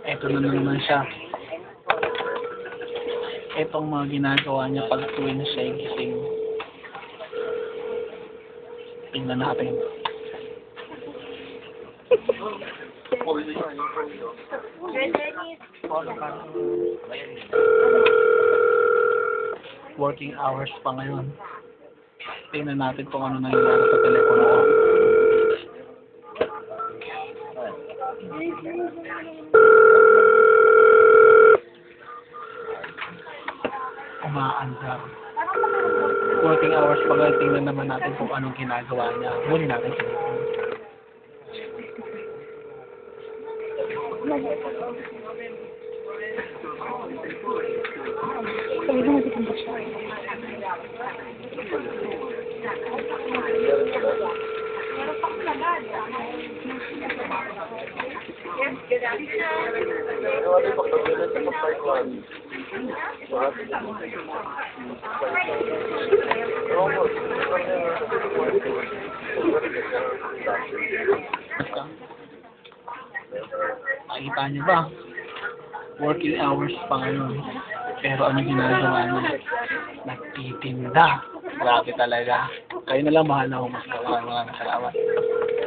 Ito na naman siya. Itong mga ginagawa niya pag tuwing siya gising. Tingnan natin. Working hours pa ngayon. Tingnan natin kung ano nangyayari sa telepono ko. Umaandar. Working hours pa ngayon. Tingnan naman natin kung anong ginagawa niya. Muli natin siya. Nakita niyo ba? Working hours pa ngayon. Pero ano ginagawa niya? Nagtitinda. Grabe talaga. Kayo na lang, mahal na humas ka. Maraming salamat.